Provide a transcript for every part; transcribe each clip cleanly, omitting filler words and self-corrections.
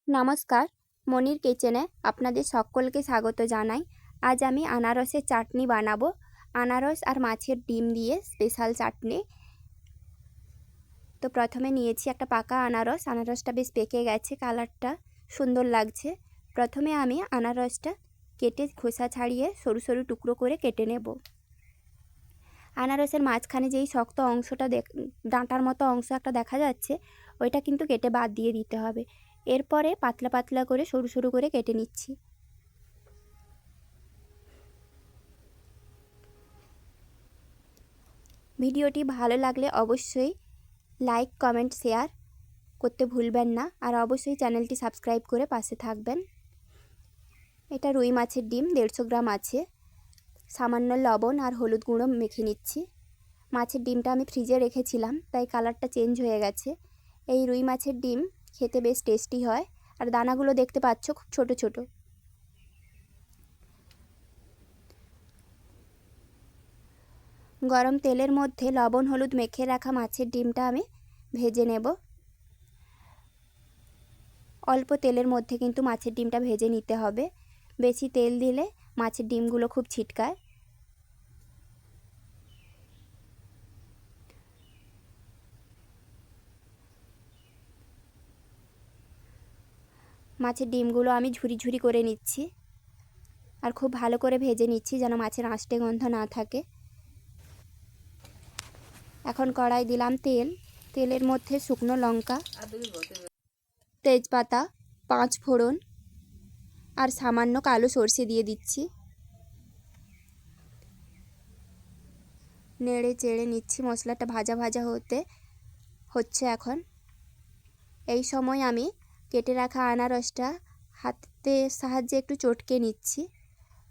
নমস্কার, মনির কিচেনে আপনাদের সকলকে স্বাগত জানাই। আজ আমি আনারসের চাটনি বানাবো। আনারস আর মাছের ডিম দিয়ে স্পেশাল চাটনি। তো প্রথমে নিয়েছি একটা পাকা আনারস। আনারসটা বেশ পেকে গেছে, কালারটা সুন্দর লাগছে। প্রথমে আমি আনারসটা কেটে খোসা ছাড়িয়ে সরু সরু টুকরো করে কেটে নেব। আনারসের মাঝখানে যেই শক্ত অংশটা ডাঁটার মতো অংশ একটা দেখা যাচ্ছে, ওইটা কিন্তু কেটে বাদ দিয়ে দিতে হবে। এরপরে পাতলা পাতলা করে সরু সরু করে কেটে নিচ্ছি। ভিডিওটি ভালো লাগলে অবশ্যই লাইক, কমেন্ট, শেয়ার করতে ভুলবেন না। আর অবশ্যই চ্যানেলটি সাবস্ক্রাইব করে পাশে থাকবেন। এটা রুই মাছের ডিম 150 গ্রাম আছে। সামান্য লবণ আর হলুদ গুঁড়ো মেখে নিচ্ছি। মাছের ডিমটা আমি ফ্রিজে রেখেছিলাম, তাই কালারটা চেঞ্জ হয়ে গেছে। এই রুই মাছের ডিম খেতে বেশ টেস্টি হয়। আর দানাগুলো দেখতে পাচ্ছ, খুব ছোট ছোট। গরম তেলের মধ্যে লবণ হলুদ মেখে রাখা মাছের ডিমটা আমি ভেজে নেব। অল্প তেলের মধ্যে কিন্তু মাছের ডিমটা ভেজে নিতে হবে। বেশি তেল দিলে মাছের ডিমগুলো খুব ছিটকায়। মাছের ডিমগুলো আমি ঝুরি ঝুরি করে নিচ্ছি আর খুব ভালো করে ভেজে নিচ্ছি, যেন মাছের আঁশটে গন্ধ না থাকে। এখন কড়াই দিলাম তেল। তেলের মধ্যে শুকনো লঙ্কা, তেজপাতা, 5 ফোড়ন আর সামান্য কালো সর্ষে দিয়ে দিচ্ছি। নেড়ে চেড়ে নিচ্ছি। মশলাটা ভাজা ভাজা হচ্ছে এখন। এই সময় আমি কেটে রাখা আনারসটা হাতের সাহায্যে একটু চটকে নিচ্ছি।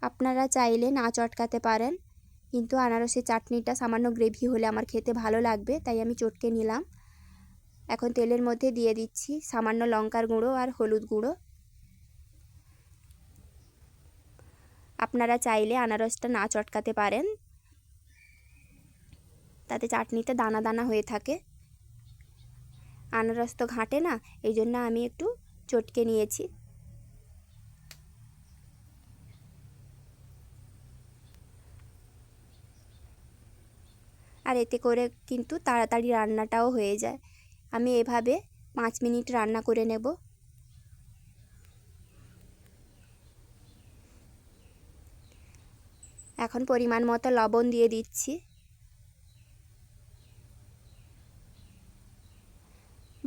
আপনারা চাইলে না চটকাতে পারেন, কিন্তু আনারসের চাটনিটা সামান্য গ্রেভি হলে আমার খেতে ভালো লাগবে, তাই আমি চটকে নিলাম। এখন তেলের মধ্যে দিয়ে দিচ্ছি সামান্য লঙ্কার গুঁড়ো আর হলুদ গুঁড়ো। আপনারা চাইলে আনারসটা না চটকাতে পারেন, তাতে চাটনিটা দানা দানা হয়ে থাকে। আনারস তো ঘাঁটে না, এই জন্য আমি একটু চটকে নিয়েছি। আর এতে করে কিন্তু তাড়াতাড়ি রান্নাটাও হয়ে যায়। আমি এভাবে 5 মিনিট রান্না করে নেব। এখন পরিমাণ মতো লবণ দিয়ে দিচ্ছি।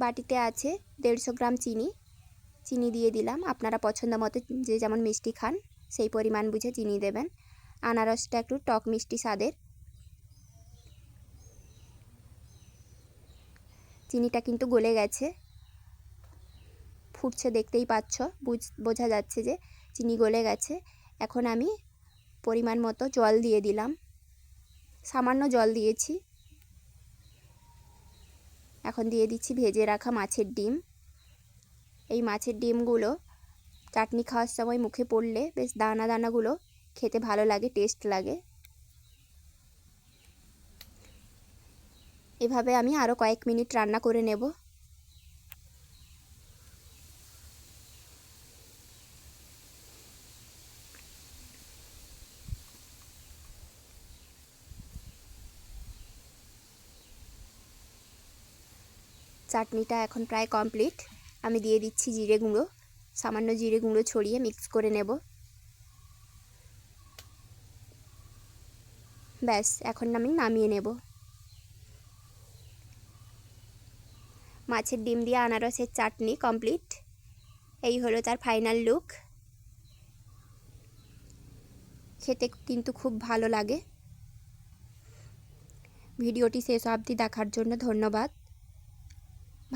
বাটিতে আছে 150 গ্রাম চিনি দিয়ে দিলাম। আপনারা পছন্দ মতো যে যেমন মিষ্টি খান সেই পরিমাণ বুঝে চিনি দেবেন। আনারসটা একটু টক মিষ্টি স্বাদের। চিনিটা কিন্তু গলে গেছে, ফুটছে, দেখতেই পাচ্ছ, বোঝা যাচ্ছে যে চিনি গলে গেছে। এখন আমি পরিমাণ মতো জল দিয়ে দিলাম, সামান্য জল দিয়েছি। এখন দিয়ে দিচ্ছি ভেজে রাখা মাছের ডিম। এই মাছের ডিমগুলো চাটনি খাওয়ার সময় মুখে পড়লে বেশ দানা দানাগুলো খেতে ভালো লাগে, টেস্ট লাগে। এভাবে আমি আরও কয়েক মিনিট রান্না করে নেব। চাটনিটা এখন প্রায় কমপ্লিট। আমি দিয়ে দিচ্ছি জিরে গুঁড়ো, সামান্য জিরে গুঁড়ো ছড়িয়ে মিক্স করে নেব। ব্যাস, এখন আমি নামিয়ে নেব। মাছের ডিম দিয়ে আনারসের চাটনি কমপ্লিট। এই হলো তার ফাইনাল লুক। খেতে কিন্তু খুব ভালো লাগে। ভিডিওটি শেষ অবধি দেখার জন্য ধন্যবাদ।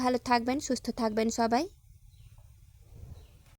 ভালো থাকবেন, সুস্থ থাকবেন সবাই।